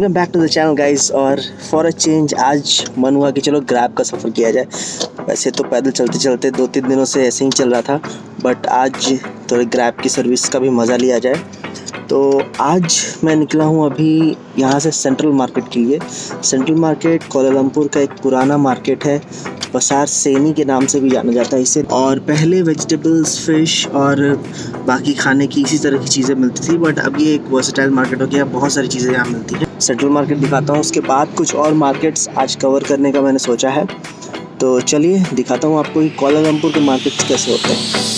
Welcome back to the channel guys. और for a change आज मन हुआ कि चलो ग्रैब का सफ़र किया जाए। वैसे तो पैदल चलते चलते 2-3 दिनों से ऐसे ही चल रहा था, बट आज थोड़े ग्रैब की सर्विस का भी मज़ा लिया जाए। तो आज मैं निकला हूँ अभी यहाँ से सेंट्रल मार्केट के लिए। सेंट्रल मार्केट कोलालमपुर का एक पुराना मार्केट है, बसार सेनी के नाम से भी जाना जाता है इसे। और पहले वेजिटेबल्स, फिश और बाकी खाने की इसी तरह की चीज़ें मिलती थी, बट अब ये एक वर्सेटाइल मार्केट हो गया, बहुत सारी चीज़ें यहाँ मिलती हैं। सेंट्रल मार्केट दिखाता हूँ, उसके बाद कुछ और मार्केट्स आज कवर करने का मैंने सोचा है। तो चलिए दिखाता हूँ आपको कि कोलालमपुर के मार्केट्स कैसे होते हैं।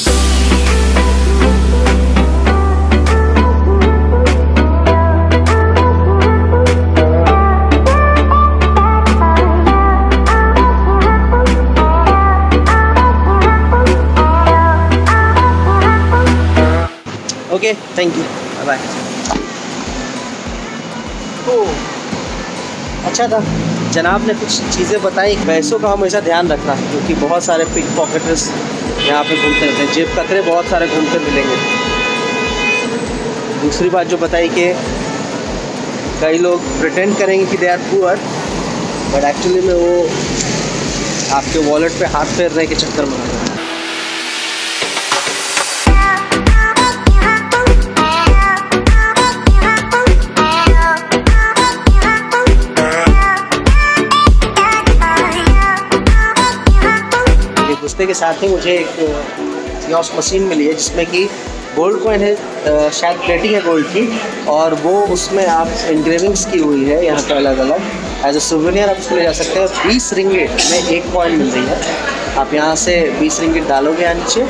Okay, thank you, bye. Oh, अच्छा था। जनाब ने कुछ चीज़ें बताई। पैसों का हमेशा ध्यान रखना, क्योंकि बहुत सारे पिक पॉकेटर्स यहाँ पे घूमते रहते हैं। जेब कतरे बहुत सारे घूमते मिलेंगे। दूसरी बात जो बताई कि कई लोग प्रिटेंड करेंगे कि they are poor, but actually में वो आपके वॉलेट पे हाथ फेरने के चक्कर में होगा। घुसते के साथ ही मुझे एक कियोस्क मशीन मिली है, जिसमें कि गोल्ड कॉइन है, शायद प्लेटिंग है गोल्ड की, और वो उसमें आप इंग्रेविंग्स की हुई है यहाँ पे अलग अलग। एज अ सुवेनियर आप उसको ले जा सकते हैं। 20 रिंगिट में एक कॉइन मिल रही है। आप यहाँ से 20 रिंगिट डालोगे यहाँ नीचे,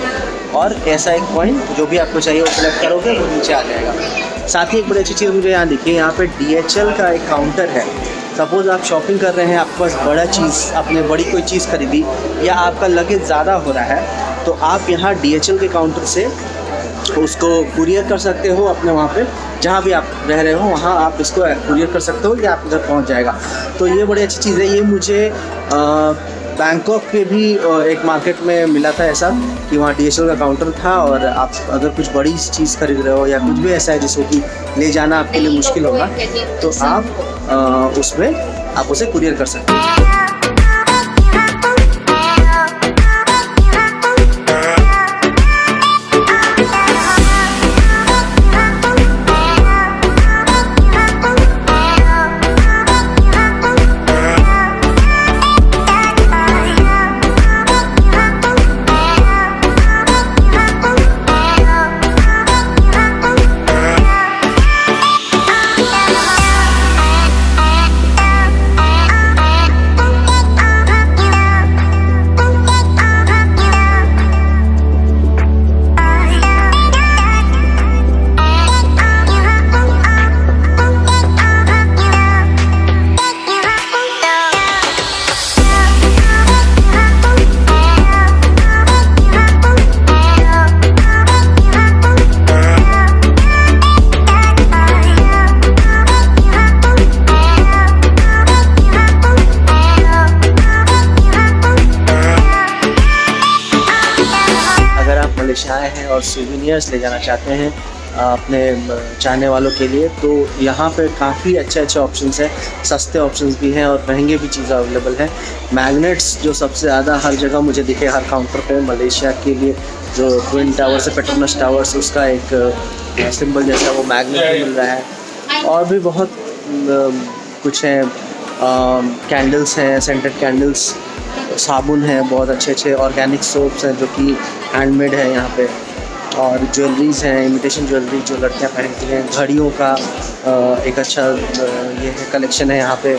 और ऐसा एक कॉइन जो भी आपको चाहिए वो सेलेक्ट करोगे, वो नीचे आ जाएगा। साथ ही एक बड़ी अच्छी चीज़ मुझे यहाँ दिखी, यहाँ पे DHL का एक काउंटर है। सपोज़ आप शॉपिंग कर रहे हैं, आपके पास बड़ा चीज़, आपने बड़ी कोई चीज़ खरीदी या आपका लगेज ज़्यादा हो रहा है, तो आप यहाँ DHL के काउंटर से उसको कुरियर कर सकते हो अपने वहाँ पे, जहाँ भी आप रह रहे हो वहाँ आप इसको कुरियर कर सकते हो, या आपके घर पहुँच जाएगा। तो ये बड़ी अच्छी चीज़ है। ये मुझे बैंकॉक के भी एक मार्केट में मिला था ऐसा, कि वहाँ DHL का काउंटर था, और आप अगर कुछ बड़ी चीज़ खरीद रहे हो या कुछ भी ऐसा है जिसको कि ले जाना आपके लिए मुश्किल होगा, तो आप उसमें आप उसे कुरियर कर सकते हैं। आए हैं और सुवेनियर्स ले जाना चाहते हैं अपने चाहने वालों के लिए, तो यहाँ पे काफ़ी अच्छे ऑप्शंस हैं। सस्ते ऑप्शंस भी हैं और महंगे भी चीज़ें अवेलेबल हैं। मैग्नेट्स जो सबसे ज़्यादा हर जगह मुझे दिखे, हर काउंटर पे, मलेशिया के लिए जो ट्विन टावर्स है, पेट्रोनस टावर्स, उसका एक सिंबल जैसा वो मैग्नेट मिल रहा है। और भी बहुत कुछ है। कैंडल्स हैं, सेंटेड कैंडल्स, साबुन है, बहुत अच्छे ऑर्गेनिक सोप्स हैं जो कि हैंडमेड है यहाँ पे, और ज्वेलरीज़ हैं, इमिटेशन ज्वेलरी जो लड़कियाँ पहनती हैं। घड़ियों का एक अच्छा ये है कलेक्शन है यहाँ पे।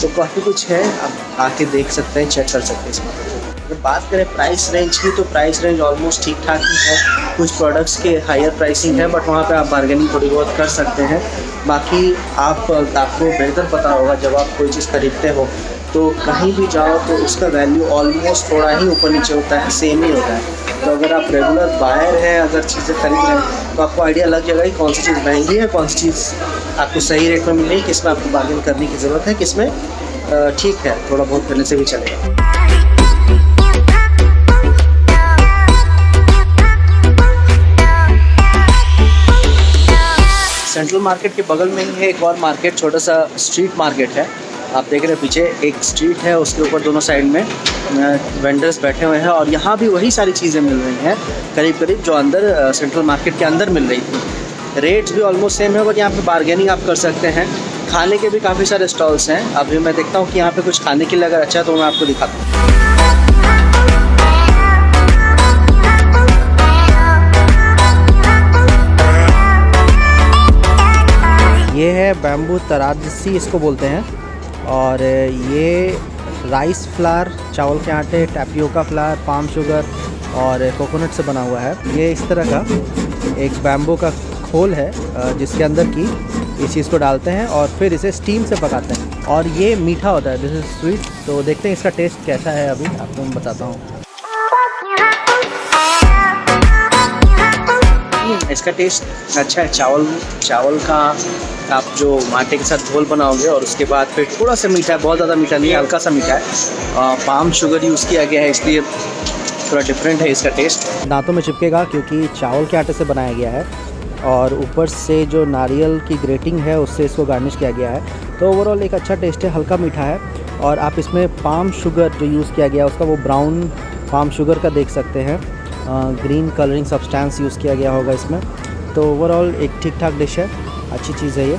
तो काफ़ी कुछ है, आप आके देख सकते हैं, चेक कर सकते हैं इसमें। अगर बात करें प्राइस रेंज की, तो प्राइस रेंज ऑलमोस्ट ठीक ठाक ही है। कुछ प्रोडक्ट्स के हायर प्राइसिंग है, बट वहाँ पे आप बार्गेनिंग थोड़ी बहुत कर सकते हैं। बाकी आपको बेहतर पता होगा, जब आप कोई चीज़ खरीदते हो तो कहीं भी जाओ तो उसका वैल्यू ऑलमोस्ट थोड़ा ही ऊपर नीचे होता है, सेम ही होता है। तो अगर आप रेगुलर बायर हैं, अगर चीज़ें खरीद रहे हैं, तो आपको आइडिया लग जाएगा कि कौन सी चीज़ महंगी है, कौन सी चीज़ आपको सही रेट में मिल रही है, किस में आपको बार्गेन करने की ज़रूरत है, किस में ठीक है थोड़ा बहुत करने से भी चलेगा। सेंट्रल मार्केट के बगल में ही है एक और मार्केट, छोटा सा स्ट्रीट मार्केट है। आप देख रहे हैं पीछे एक स्ट्रीट है, उसके ऊपर दोनों साइड में वेंडर्स बैठे हुए हैं और यहाँ भी वही सारी चीज़ें मिल रही हैं करीब करीब जो अंदर सेंट्रल मार्केट के अंदर मिल रही थी। रेट्स भी ऑलमोस्ट सेम है, बट यहाँ पे बार्गेनिंग आप कर सकते हैं। खाने के भी काफ़ी सारे स्टॉल्स हैं। अभी मैं देखता हूँ कि यहाँ पे कुछ खाने के लिए अगर अच्छा है तो मैं आपको दिखाता हूँ। ये है बैम्बू तराजसी इसको बोलते हैं, और ये राइस फ्लावर, चावल के आटे, टैपियोका फ्लावर, पाम शुगर और कोकोनट से बना हुआ है। ये इस तरह का एक बैम्बू का खोल है जिसके अंदर की इस चीज़ को डालते हैं और फिर इसे स्टीम से पकाते हैं, और ये मीठा होता है, दिस इज़ स्वीट। तो देखते हैं इसका टेस्ट कैसा है, अभी आपको मैं बताता हूँ। इसका टेस्ट अच्छा है। चावल का आप जो आटे के साथ घोल बनाओगे और उसके बाद फिर थोड़ा सा मीठा है, बहुत ज़्यादा मीठा नहीं है, हल्का सा मीठा है। पाम शुगर यूज़ किया गया है इसलिए थोड़ा डिफरेंट है इसका टेस्ट। दांतों में चिपकेगा क्योंकि चावल के आटे से बनाया गया है और ऊपर से जो नारियल की ग्रेटिंग है उससे इसको गार्निश किया गया है। तो ओवरऑल एक अच्छा टेस्ट है, हल्का मीठा है। और आप इसमें पाम शुगर जो यूज़ किया गया उसका वो ब्राउन पाम शुगर का देख सकते हैं, ग्रीन कलरिंग सब्सटेंस यूज़ किया गया होगा इसमें। तो ओवरऑल एक ठीक ठाक डिश है, अच्छी चीज़ है ये।